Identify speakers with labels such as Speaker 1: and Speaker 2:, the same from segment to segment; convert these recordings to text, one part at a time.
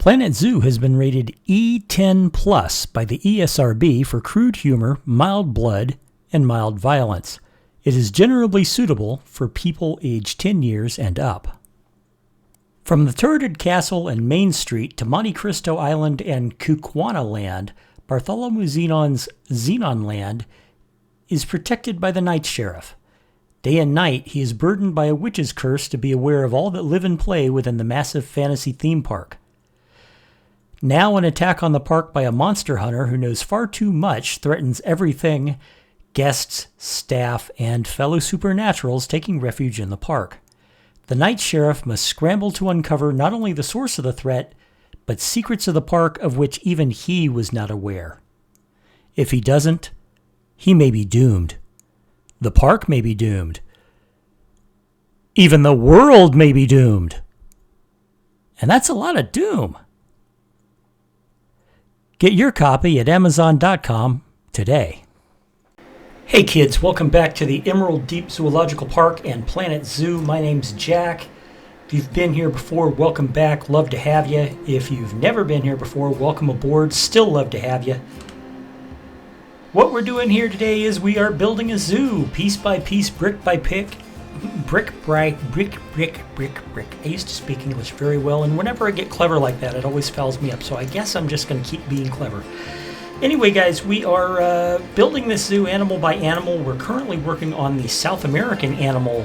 Speaker 1: Planet Zoo has been rated E10 Plus by the ESRB for crude humor, mild blood, and mild violence. It is generally suitable for people aged 10 years and up. From the turreted castle and Main Street to Monte Cristo Island and Kukwana Land, Bartholomew Zenon's Zenon Land is protected by the Night Sheriff. Day and night, he is burdened by a witch's curse to be aware of all that live and play within the massive fantasy theme park. Now an attack on the park by a monster hunter who knows far too much threatens everything, guests, staff, and fellow supernaturals taking refuge in the park. The Night Sheriff must scramble to uncover not only the source of the threat, but secrets of the park of which even he was not aware. If he doesn't, he may be doomed. The park may be doomed. Even the world may be doomed. And that's a lot of doom. Get your copy at Amazon.com today. Hey kids, welcome back to the Emerald Deep Zoological Park and Planet Zoo. My name's Jack. If you've been here before, welcome back. Love to have you. If you've never been here before, welcome aboard. Still love to have you. What we're doing here today is we are building a zoo, piece by piece, brick by brick. Brick. I used to speak English very well, and whenever I get clever like that, it always fouls me up. So I guess I'm just going to keep being clever. Anyway, guys, we are building this zoo animal by animal. We're currently working on the South American animal,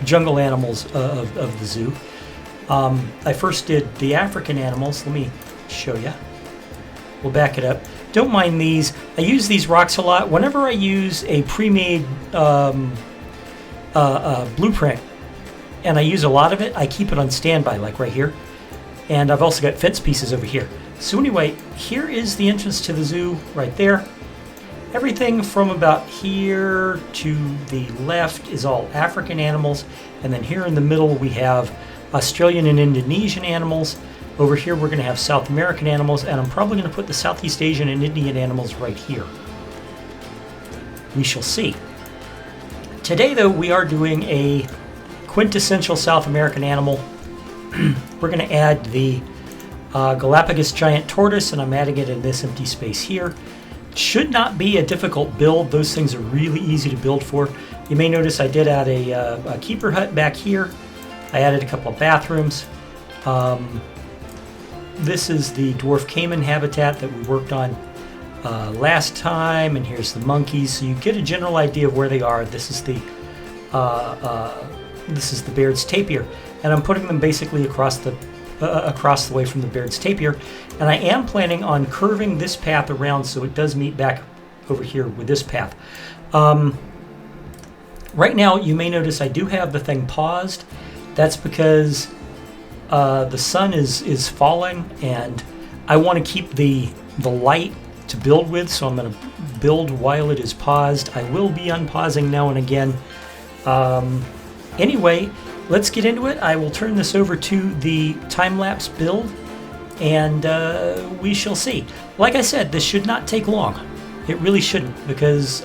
Speaker 1: jungle animals of the zoo. I first did the African animals. Let me show you. We'll back it up. Don't mind these. I use these rocks a lot. Whenever I use a pre-made blueprint, and I use a lot of it, I keep it on standby, like right here. And I've also got fence pieces over here. So anyway, here is the entrance to the zoo right there. Everything from about here to the left is all African animals. And then here in the middle we have Australian and Indonesian animals. Over here we're going to have South American animals, and I'm probably going to put the Southeast Asian and Indian animals right here. We shall see. Today, though, we are doing a quintessential South American animal. We're going to add the Galapagos Giant Tortoise, and I'm adding it in this empty space here. Should not be a difficult build. Those things are really easy to build for. You may notice I did add a keeper hut back here. I added a couple of bathrooms. This is the dwarf caiman habitat that we worked on last time, and here's the monkeys. So you get a general idea of where they are. This is the Baird's tapir, and I'm putting them basically across the way from the Baird's tapir. And I am planning on curving this path around so it does meet back over here with this path. Right now, you may notice I do have the thing paused. That's because the sun is falling, and I want to keep the light to build with, so I'm going to build while it is paused. I will be unpausing now and again. Anyway, let's get into it. I will turn this over to the time-lapse build, and we shall see. Like I said, this should not take long. It really shouldn't, because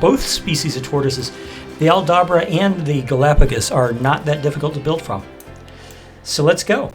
Speaker 1: both species of tortoises, the Aldabra and the Galapagos, are not that difficult to build from. So let's go.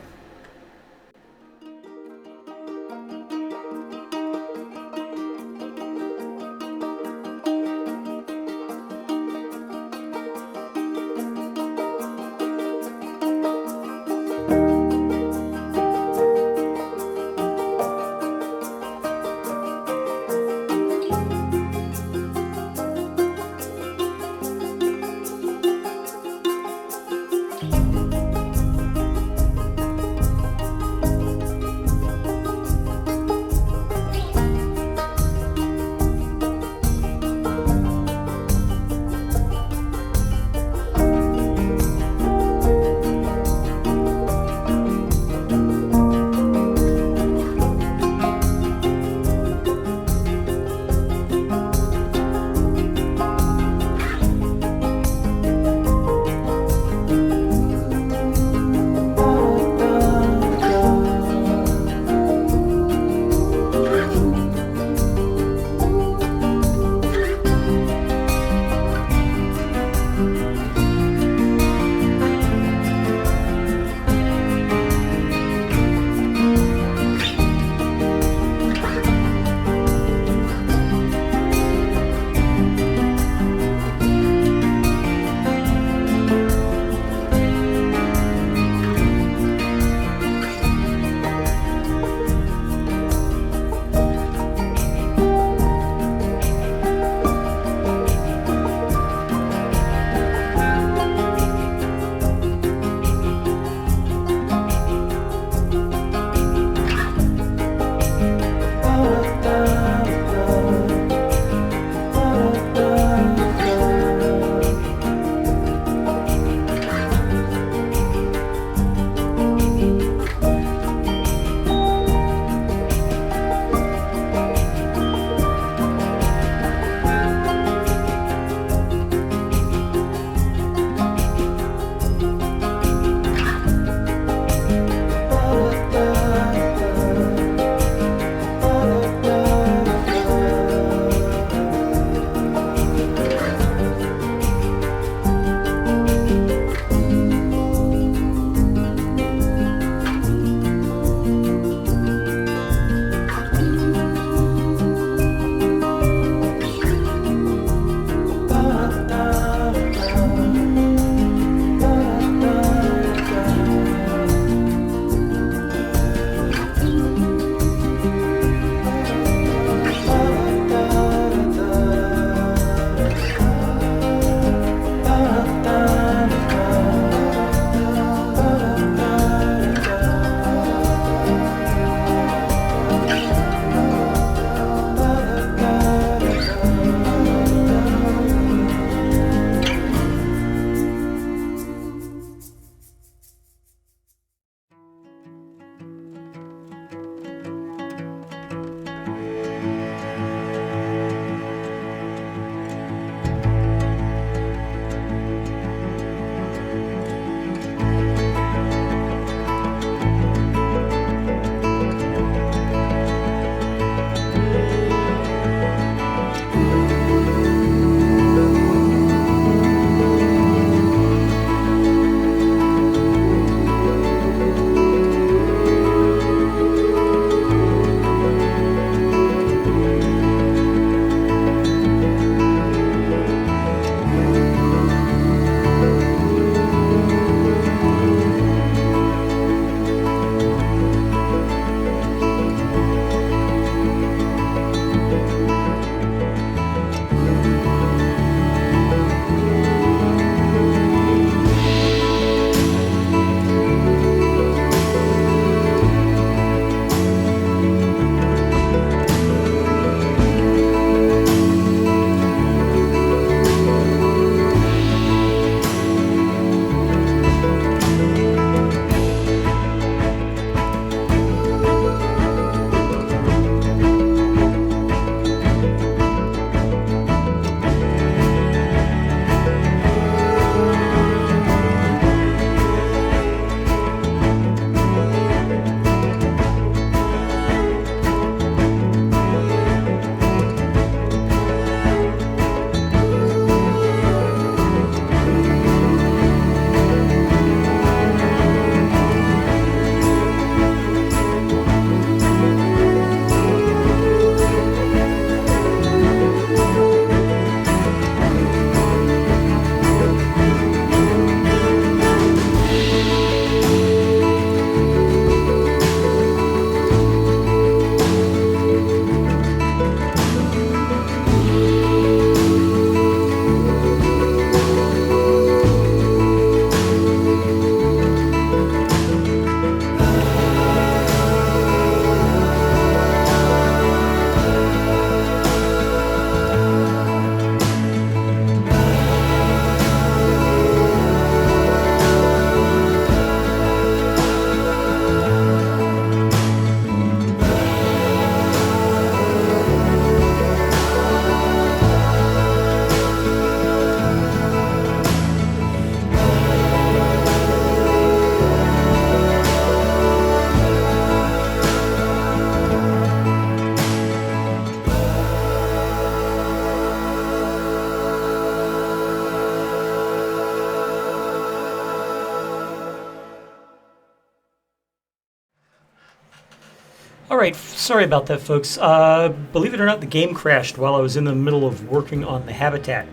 Speaker 1: All right, sorry about that, folks. Believe it or not, the game crashed while I was in the middle of working on the habitat.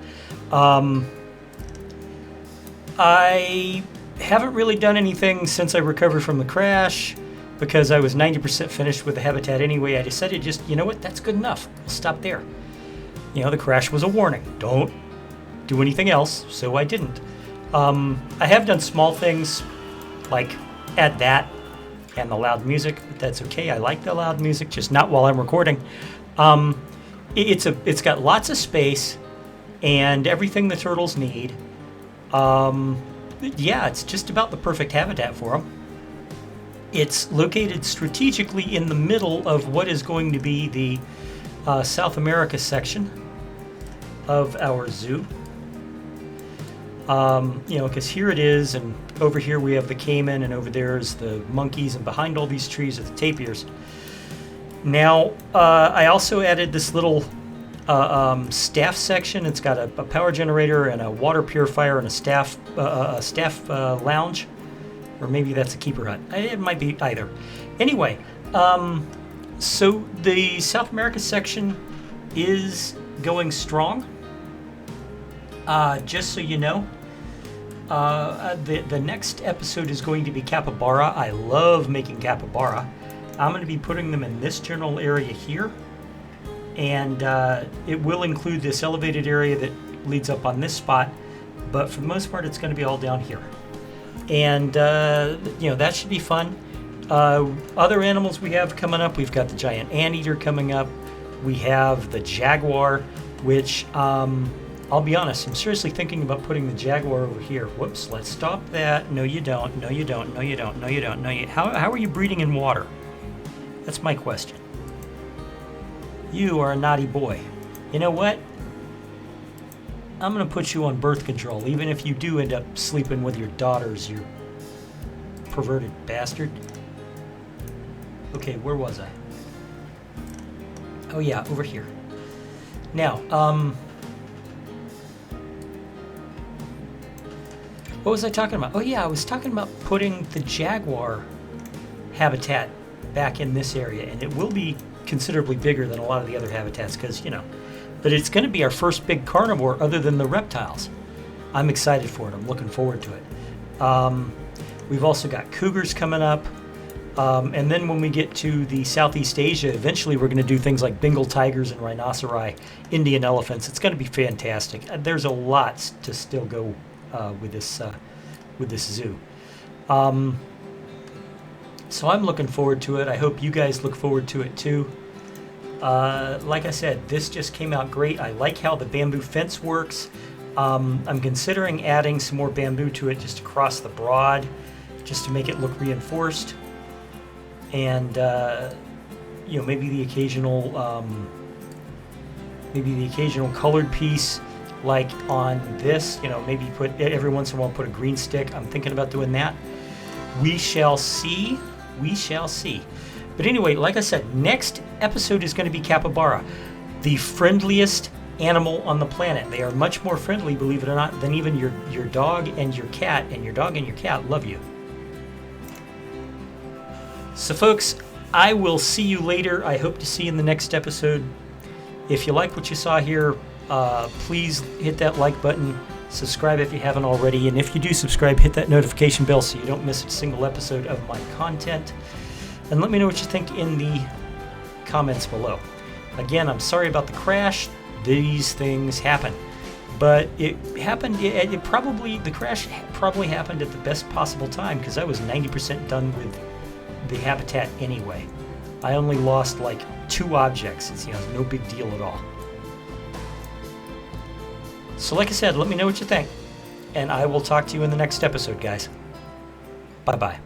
Speaker 1: I haven't really done anything since I recovered from the crash because I was 90% finished with the habitat anyway. I decided just, you know what, that's good enough. I'll stop there. You know, the crash was a warning. Don't do anything else, so I didn't. I have done small things like add that and the loud music, but that's okay. I like the loud music, just not while I'm recording. It's got lots of space and everything the turtles need. Yeah, it's just about the perfect habitat for them. It's located strategically in the middle of what is going to be the South America section of our zoo. You know, because here it is, and over here we have the caiman, and over there is the monkeys, and behind all these trees are the tapirs. Now, I also added this little staff section. It's got a power generator and a water purifier and a staff lounge, or maybe that's a keeper hut. It might be either. Anyway, so the South America section is going strong. Just so you know, the next episode is going to be Capybara. I love making Capybara. I'm going to be putting them in this general area here, and it will include this elevated area that leads up on this spot, but for the most part it's going to be all down here. And you know, that should be fun. Other animals we have coming up, we've got the giant anteater coming up. We have the jaguar, which I'll be honest, I'm seriously thinking about putting the jaguar over here. Whoops, let's stop that. No, you don't. No, you don't. No, you don't. No, you don't. No, you. How are you breeding in water? That's my question. You are a naughty boy. You know what? I'm going to put you on birth control, even if you do end up sleeping with your daughters, you perverted bastard. Okay, where was I? Oh yeah, over here. Now, what was I talking about? Oh yeah, I was talking about putting the jaguar habitat back in this area, and it will be considerably bigger than a lot of the other habitats because, you know, but it's going to be our first big carnivore other than the reptiles. I'm excited for it. I'm looking forward to it. We've also got cougars coming up. And then when we get to the Southeast Asia, eventually we're going to do things like Bengal tigers and rhinoceri, Indian elephants. It's going to be fantastic. There's a lot to still go with this zoo. So I'm looking forward to it. I hope you guys look forward to it too. Like I said, this just came out great. I like how the bamboo fence works. I'm considering adding some more bamboo to it just across the broad, just to make it look reinforced. And you know, maybe the occasional colored piece, like on this. You know, maybe put every once in a while put a green stick. I'm thinking about doing that. We shall see. We shall see. But anyway, like I said, next episode is going to be capybara, the friendliest animal on the planet. They are much more friendly, believe it or not, than even your dog and your cat. And your dog and your cat love you. So folks, I will see you later. I hope to see you in the next episode. If you like what you saw here, please hit that like button. Subscribe if you haven't already. And if you do subscribe, hit that notification bell so you don't miss a single episode of my content. And let me know what you think in the comments below. Again, I'm sorry about the crash. These things happen. But it happened, the crash probably happened at the best possible time because I was 90% done with the habitat anyway. I only lost like 2 objects. It's, you know, no big deal at all. So like I said, let me know what you think, and I will talk to you in the next episode, guys. Bye-bye.